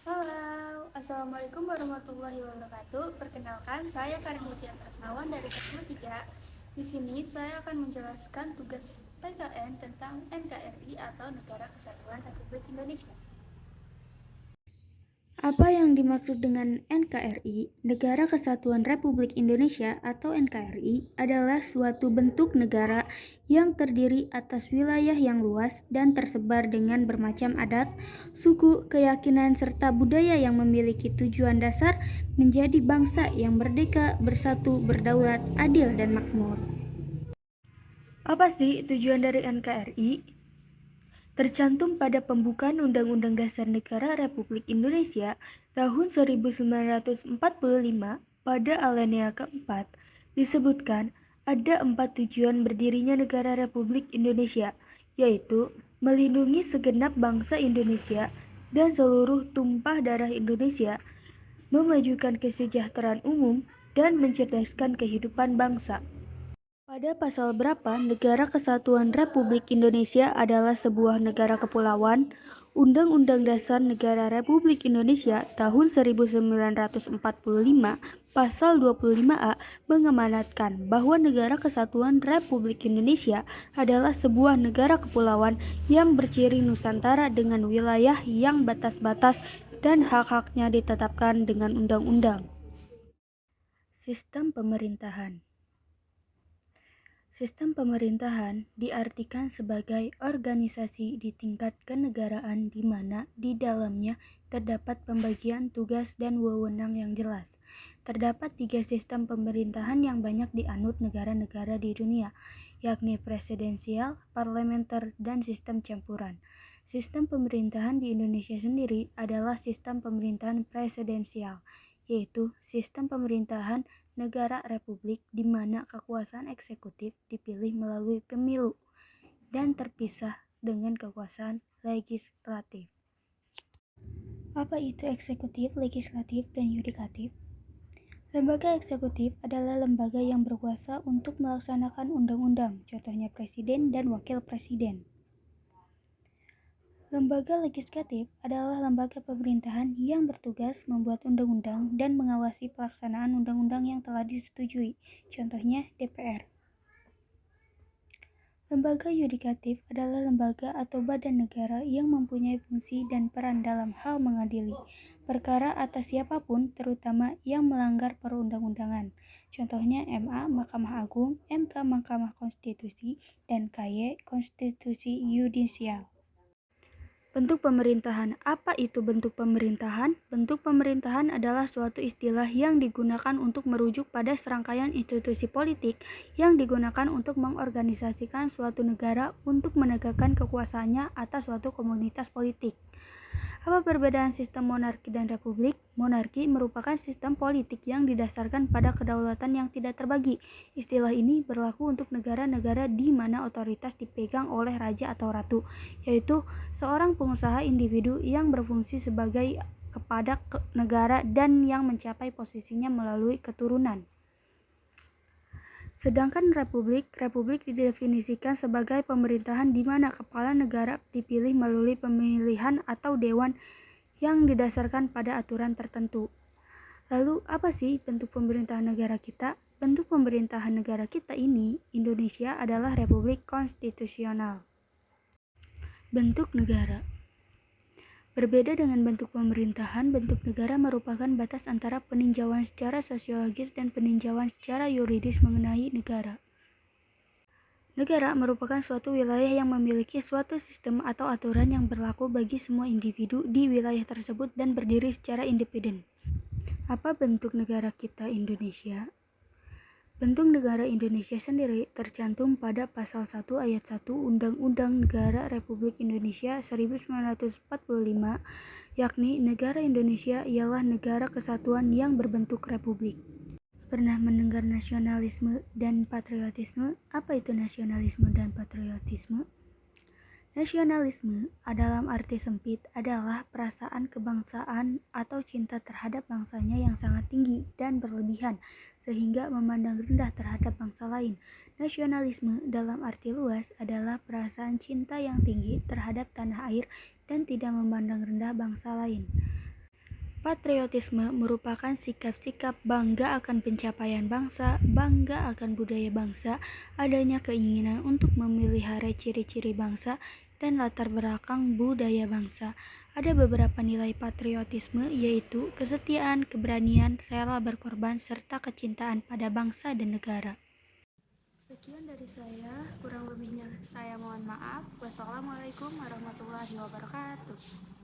Halo, Assalamualaikum warahmatullahi wabarakatuh. Perkenalkan, saya Karin Mutia Tresnawan dari Kelas 3. Di sini saya akan menjelaskan tugas PKN tentang NKRI atau Negara Kesatuan Republik Indonesia. Apa yang dimaksud dengan NKRI, Negara Kesatuan Republik Indonesia atau NKRI, adalah suatu bentuk negara yang terdiri atas wilayah yang luas dan tersebar dengan bermacam adat, suku, keyakinan, serta budaya yang memiliki tujuan dasar menjadi bangsa yang merdeka, bersatu, berdaulat, adil, dan makmur. Apa sih tujuan dari NKRI? Tercantum pada pembukaan Undang-Undang Dasar Negara Republik Indonesia tahun 1945 pada alinea keempat disebutkan ada 4 tujuan berdirinya negara Republik Indonesia, yaitu melindungi segenap bangsa Indonesia dan seluruh tumpah darah Indonesia, memajukan kesejahteraan umum, dan mencerdaskan kehidupan bangsa. Pada pasal berapa Negara Kesatuan Republik Indonesia adalah sebuah negara kepulauan? Undang-Undang Dasar Negara Republik Indonesia tahun 1945 pasal 25A mengamanatkan bahwa Negara Kesatuan Republik Indonesia adalah sebuah negara kepulauan yang berciri Nusantara dengan wilayah yang batas-batas dan hak-haknya ditetapkan dengan undang-undang. Sistem pemerintahan. Sistem pemerintahan diartikan sebagai organisasi di tingkat kenegaraan di mana di dalamnya terdapat pembagian tugas dan wewenang yang jelas. Terdapat 3 sistem pemerintahan yang banyak dianut negara-negara di dunia, yakni presidensial, parlementer, dan sistem campuran. Sistem pemerintahan di Indonesia sendiri adalah sistem pemerintahan presidensial, yaitu sistem pemerintahan negara republik di mana kekuasaan eksekutif dipilih melalui pemilu dan terpisah dengan kekuasaan legislatif. Apa itu eksekutif, legislatif, dan yudikatif? Lembaga eksekutif adalah lembaga yang berkuasa untuk melaksanakan undang-undang, contohnya presiden dan wakil presiden. Lembaga legislatif adalah lembaga pemerintahan yang bertugas membuat undang-undang dan mengawasi pelaksanaan undang-undang yang telah disetujui, contohnya DPR. Lembaga yudikatif adalah lembaga atau badan negara yang mempunyai fungsi dan peran dalam hal mengadili perkara atas siapapun, terutama yang melanggar perundang-undangan. Contohnya MA Mahkamah Agung, MK Mahkamah Konstitusi, dan KY Konstitusi Yudisial. Bentuk pemerintahan. Apa itu bentuk pemerintahan? Bentuk pemerintahan adalah suatu istilah yang digunakan untuk merujuk pada serangkaian institusi politik yang digunakan untuk mengorganisasikan suatu negara untuk menegakkan kekuasaannya atas suatu komunitas politik. Apa perbedaan sistem monarki dan republik? Monarki merupakan sistem politik yang didasarkan pada kedaulatan yang tidak terbagi. Istilah ini berlaku untuk negara-negara di mana otoritas dipegang oleh raja atau ratu, yaitu seorang pengusaha individu yang berfungsi sebagai kepada negara dan yang mencapai posisinya melalui keturunan. Sedangkan republik didefinisikan sebagai pemerintahan di mana kepala negara dipilih melalui pemilihan atau dewan yang didasarkan pada aturan tertentu. Lalu apa sih bentuk pemerintahan negara kita? Bentuk pemerintahan negara kita ini, Indonesia adalah republik konstitusional. Bentuk negara. Berbeda dengan bentuk pemerintahan, bentuk negara merupakan batas antara peninjauan secara sosiologis dan peninjauan secara yuridis mengenai negara. Negara merupakan suatu wilayah yang memiliki suatu sistem atau aturan yang berlaku bagi semua individu di wilayah tersebut dan berdiri secara independen. Apa bentuk negara kita Indonesia? Bentuk negara Indonesia sendiri tercantum pada Pasal 1 Ayat 1 Undang-Undang Negara Republik Indonesia 1945, yakni negara Indonesia ialah negara kesatuan yang berbentuk republik. Pernah mendengar nasionalisme dan patriotisme? Apa itu nasionalisme dan patriotisme? Nasionalisme dalam arti sempit adalah perasaan kebangsaan atau cinta terhadap bangsanya yang sangat tinggi dan berlebihan sehingga memandang rendah terhadap bangsa lain. Nasionalisme dalam arti luas adalah perasaan cinta yang tinggi terhadap tanah air dan tidak memandang rendah bangsa lain. Patriotisme merupakan sikap-sikap bangga akan pencapaian bangsa, bangga akan budaya bangsa, adanya keinginan untuk memelihara ciri-ciri bangsa, dan latar belakang budaya bangsa. Ada beberapa nilai patriotisme yaitu kesetiaan, keberanian, rela berkorban, serta kecintaan pada bangsa dan negara. Sekian dari saya, kurang lebihnya saya mohon maaf. Wassalamualaikum warahmatullahi wabarakatuh.